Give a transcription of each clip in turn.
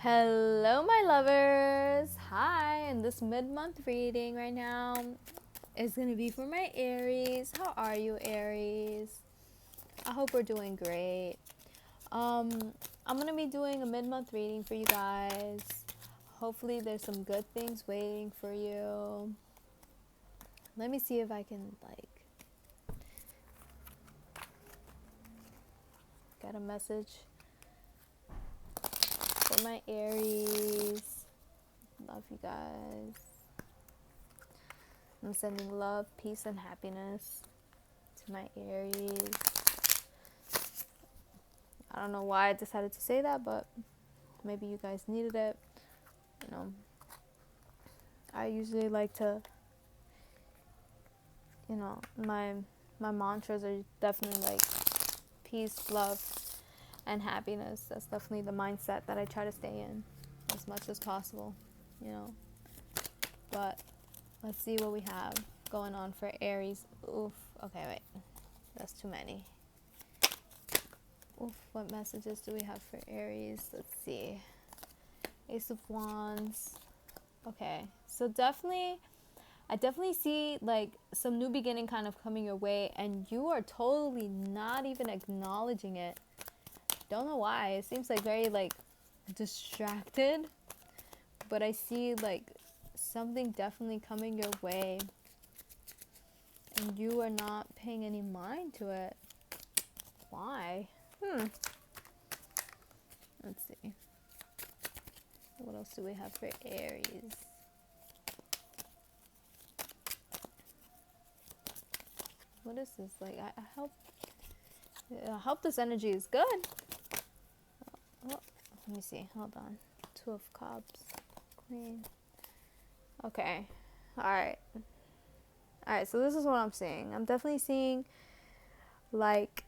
Hello, my lovers. Hi, and this mid-month reading right now is going to be for my Aries. How are you, Aries? I hope we're doing great. I'm going to be doing a mid-month reading for you guys. Hopefully there's some good things waiting for you. Let me see if I can get a message for my Aries. Love you guys. I'm sending love, peace, and happiness to my Aries. I don't know why I decided to say that, but maybe you guys needed it. You know, I usually like to, my mantras are definitely like peace, love, and happiness. That's definitely the mindset that I try to stay in as much as possible, But let's see what we have going on for Aries. Oof. Okay, wait. That's too many. Oof. What messages do we have for Aries? Let's see. Ace of Wands. Okay. So I definitely see like some new beginning kind of coming your way, and you are totally not even acknowledging it. Don't know why. It seems like very like distracted, but I see like something definitely coming your way, and you are not paying any mind to it. Why? Let's see. What else do we have for Aries? What is this? Like, I hope this energy is good. Oh, let me see. Hold on. Two of Cups. Queen. Okay. Alright. Alright, so this is what I'm seeing. I'm definitely seeing, like,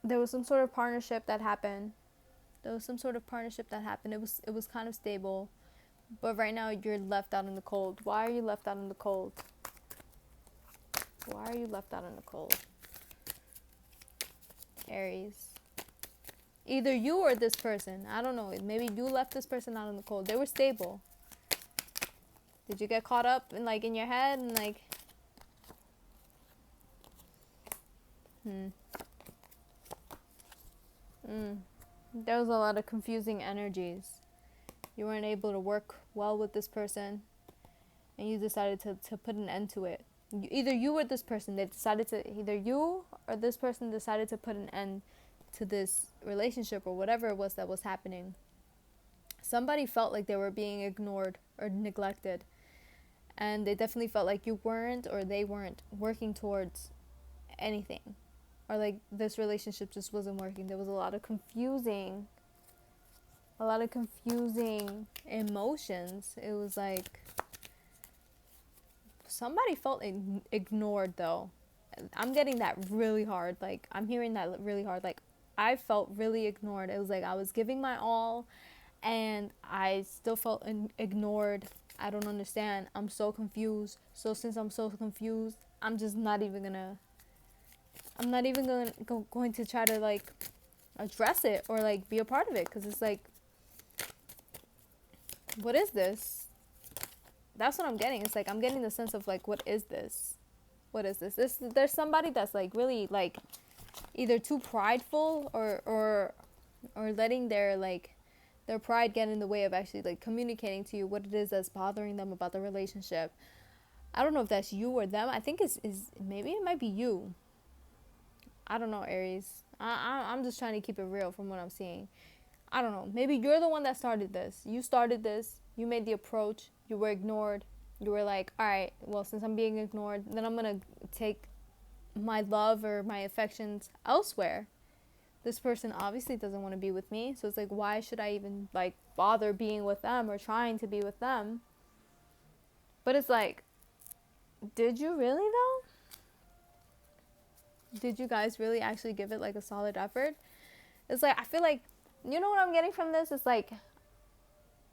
there was some sort of partnership that happened. It was kind of stable. But right now, you're left out in the cold. Why are you left out in the cold? Why are you left out in the cold? Aries. Either you or this person. I don't know. Maybe you left this person out in the cold. They were stable. Did you get caught up in like in your head and like there was a lot of confusing energies. You weren't able to work well with this person, and you decided to put an end to it. Either you or this person, either you or this person decided to put an end to this relationship or whatever it was that was happening. Somebody felt like they were being ignored or neglected, and they definitely felt like you weren't or they weren't working towards anything, or like this relationship just wasn't working. There was a lot of confusing emotions. It was like somebody felt ignored though. I'm getting that really hard. Like, I'm hearing that really hard. Like, I felt really ignored. It was like I was giving my all, and I still felt ignored. I don't understand. I'm so confused. So since I'm so confused, I'm just not even gonna. I'm not even going to try to like address it or like be a part of it, because it's like, what is this? That's what I'm getting. It's like I'm getting the sense of like, what is this? What is this? There's somebody that's like really like either too prideful or letting their pride get in the way of actually like communicating to you what it is that's bothering them about the relationship. I don't know if that's you or them. I think is maybe it might be you. I don't know, Aries. I'm just trying to keep it real from what I'm seeing. I don't know. Maybe you're the one that started this. You started this. You made the approach. You were ignored. You were like, all right, well, since I'm being ignored, then I'm going to take my love or my affections elsewhere. This person obviously doesn't want to be with me. So it's like, why should I even like bother being with them or trying to be with them? But it's like, did you really though? Did you guys really actually give it like a solid effort? It's like, I feel like, you know what I'm getting from this? It's like,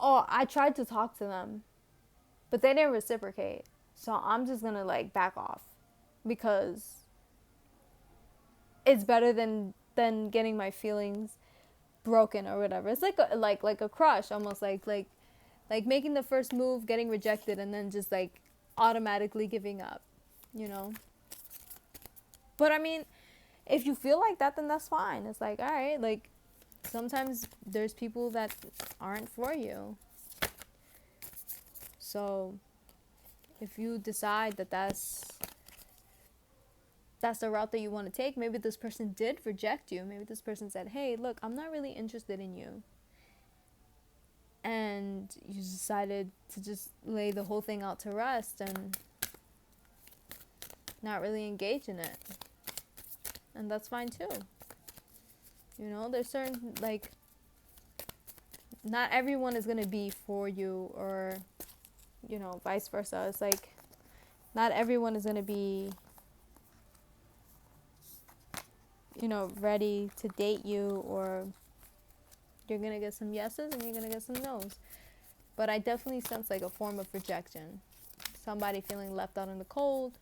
oh, I tried to talk to them, but they didn't reciprocate. So I'm just gonna like back off because it's better than getting my feelings broken or whatever. It's like a crush, almost like making the first move, getting rejected, and then just like automatically giving up, you know. But I mean, if you feel like that, then that's fine. It's like, all right, like sometimes there's people that aren't for you. So if you decide that that's the route that you want to take, maybe this person did reject you. Maybe this person said, hey, look, I'm not really interested in you. And you decided to just lay the whole thing out to rest and not really engage in it. And that's fine too. You know, there's certain, like, not everyone is going to be for you, or, you know, vice versa. It's like, not everyone is going to be, you know, ready to date you, or you're going to get some yeses and you're going to get some nos. But I definitely sense like a form of rejection. Somebody feeling left out in the cold.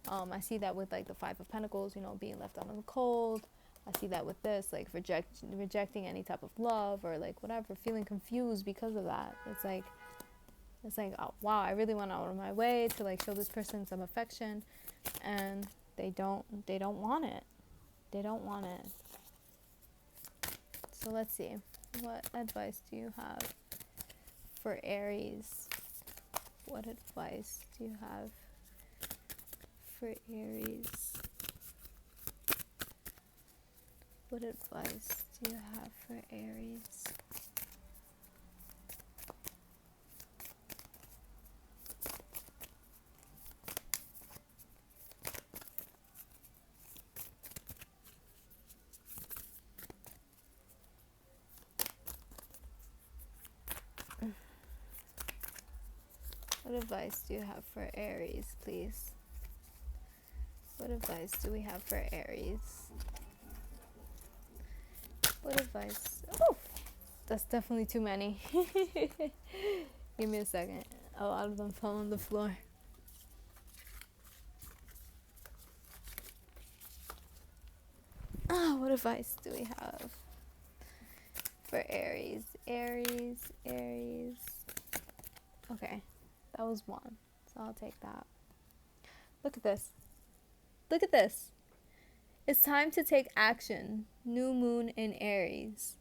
I see that with like the Five of Pentacles, you know, being left out in the cold. I see that with this, like rejecting any type of love or like whatever, feeling confused because of that. It's like, oh, wow, I really went out of my way to like show this person some affection, and they don't want it. They don't want it. So let's see. What advice do you have for Aries? What advice do you have for Aries? What advice do you have for Aries? What advice do you have for Aries, please? What advice do we have for Aries? What advice? Oh, that's definitely too many. Give me a second. A lot of them fell on the floor. What advice do we have for Aries? Aries. Okay, that was one. So I'll take that. Look at this. Look at this. It's time to take action. New moon in Aries.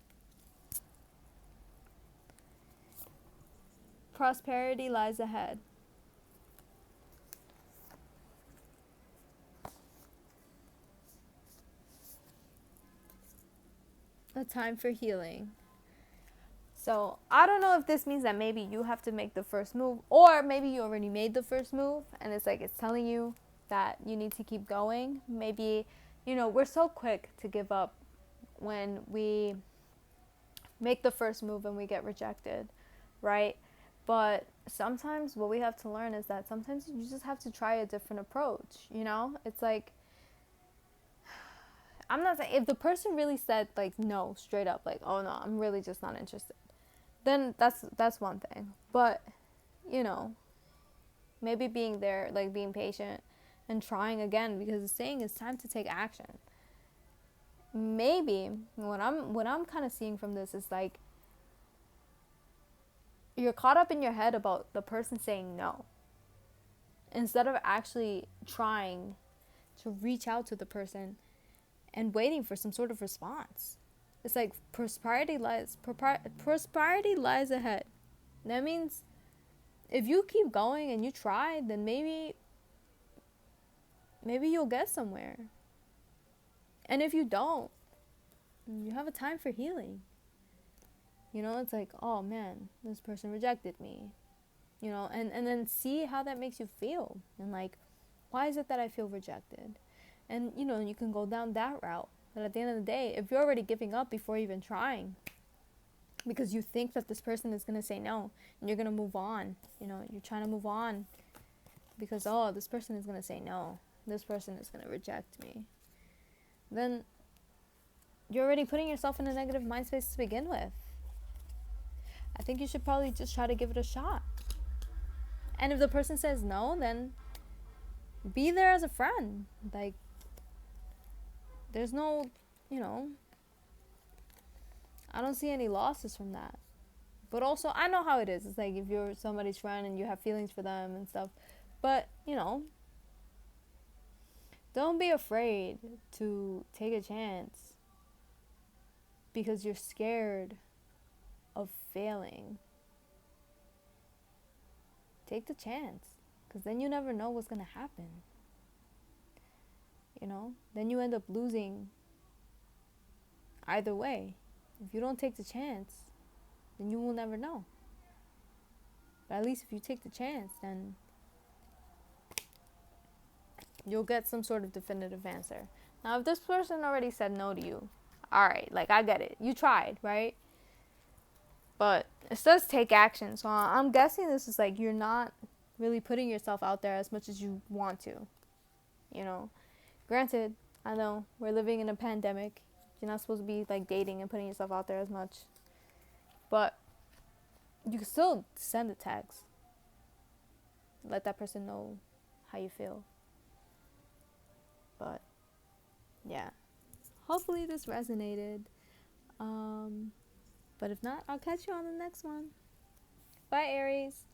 Prosperity lies ahead. A time for healing. So I don't know if this means that maybe you have to make the first move, or maybe you already made the first move and it's like it's telling you that you need to keep going. Maybe, you know, we're so quick to give up when we make the first move and we get rejected, right? But sometimes what we have to learn is that sometimes you just have to try a different approach, you know? It's like, I'm not saying, if the person really said like no, straight up, like, oh no, I'm really just not interested, then that's one thing. But, you know, maybe being there, like being patient and trying again, because it's saying it's time to take action. Maybe what I'm kind of seeing from this is like, you're caught up in your head about the person saying no, instead of actually trying to reach out to the person and waiting for some sort of response. It's like prosperity lies ahead. That means if you keep going and you try, then maybe you'll get somewhere. And if you don't, you have a time for healing. You know, it's like, oh man, this person rejected me. You know, and then see how that makes you feel. And like, why is it that I feel rejected? And, you know, you can go down that route. But at the end of the day, if you're already giving up before even trying, because you think that this person is going to say no, and you're going to move on, you know, you're trying to move on because, oh, this person is going to say no, this person is going to reject me, then you're already putting yourself in a negative mind space to begin with. I think you should probably just try to give it a shot. And if the person says no, then be there as a friend. Like, there's no, you know, I don't see any losses from that. But also, I know how it is. It's like if you're somebody's friend and you have feelings for them and stuff. But, don't be afraid to take a chance because you're scared of failing. Take the chance because then you never know what's going to happen. Then you end up losing either way. If you don't take the chance, then you will never know. But at least if you take the chance, then you'll get some sort of definitive answer. Now, if this person already said no to you, all right, like I get it. You tried, right? But it says take action. So I'm guessing this is like you're not really putting yourself out there as much as you want to. Granted, I know we're living in a pandemic. You're not supposed to be like dating and putting yourself out there as much. But you can still send a text. Let that person know how you feel. But yeah, hopefully this resonated. But if not, I'll catch you on the next one. Bye, Aries.